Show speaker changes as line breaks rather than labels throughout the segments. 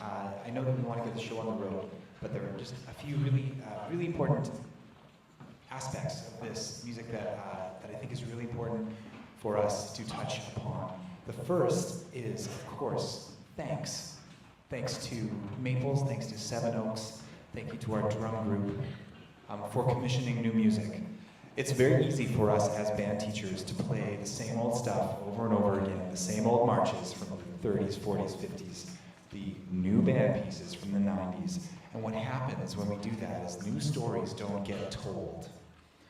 I know that we want to get the show on the road, but there are just a few really important aspects of this music that I think is really important for us to touch upon. The first is, of course, thanks. Thanks to Maples, thanks to Seven Oaks, thank you to our drum group for commissioning new music. It's very easy for us as band teachers to play the same old stuff over and over again, the same old marches from the 30s, 40s, 50s, the new band pieces from the 90s. And what happens when we do that is new stories don't get told.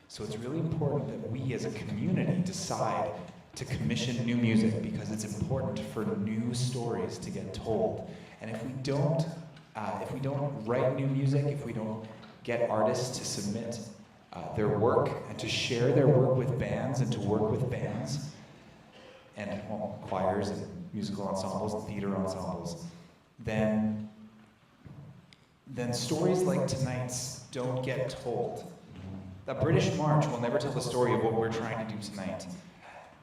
So it's really important that we as a community decide to commission new music because it's important for new stories to get told. And if we don't write new music, if we don't get artists to submit their work and to share their work with bands and to work with bands and choirs and musical ensembles and theater ensembles, then stories like tonight's don't get told. The British March will never tell the story of what we're trying to do tonight.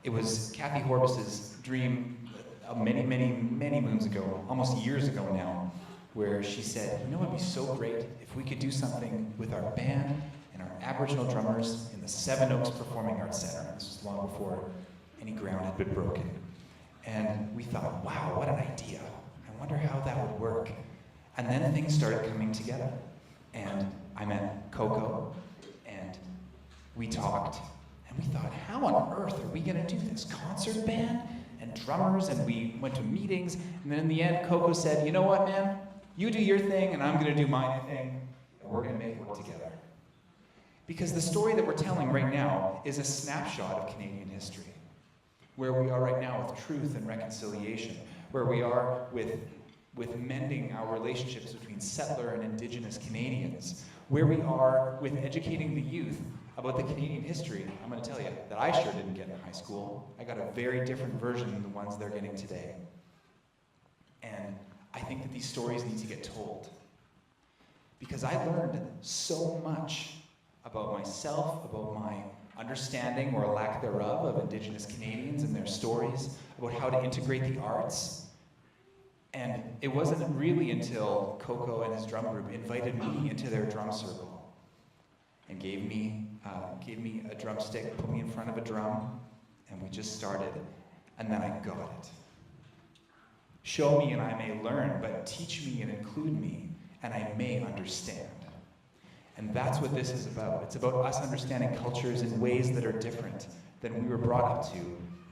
It was Kathy Horbis's dream many, many, many moons ago, almost years ago now, where she said, you know what would be so great if we could do something with our band and our Aboriginal drummers in the Seven Oaks Performing Arts Center. This was long before any ground had been broken. And we thought, wow, what an idea. I wonder how that would work. And then things started coming together. And I met Coco, and we talked, and we thought, how on earth are we gonna do this? Concert band and drummers, and we went to meetings, and then in the end, Coco said, you know what, man? You do your thing, and I'm gonna do my thing, and we're gonna make it work together. Because the story that we're telling right now is a snapshot of Canadian history. Where we are right now with truth and reconciliation, where we are with mending our relationships between settler and Indigenous Canadians, where we are with educating the youth about the Canadian history. I'm going to tell you that I sure didn't get in high school. I got a very different version than the ones they're getting today. And I think that these stories need to get told. Because I learned so much about myself, about my understanding or lack thereof of Indigenous Canadians and their stories, about how to integrate the arts. And it wasn't really until Coco and his drum group invited me into their drum circle and gave me a drumstick, put me in front of a drum, and we just started, and then I got it. Show me and I may learn, but teach me and include me, and I may understand. And that's what this is about. It's about us understanding cultures in ways that are different than we were brought up to,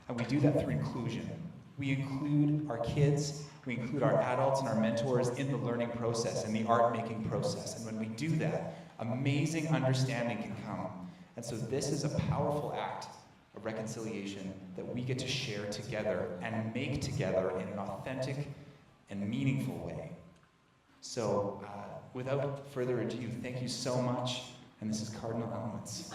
and we do that through inclusion. We include our kids, we include our adults and our mentors in the learning process, in the art-making process. And when we do that, amazing understanding can come. And so this is a powerful act of reconciliation that we get to share together and make together in an authentic and meaningful way. So without further ado, thank you so much. And this is Cardinal Elements.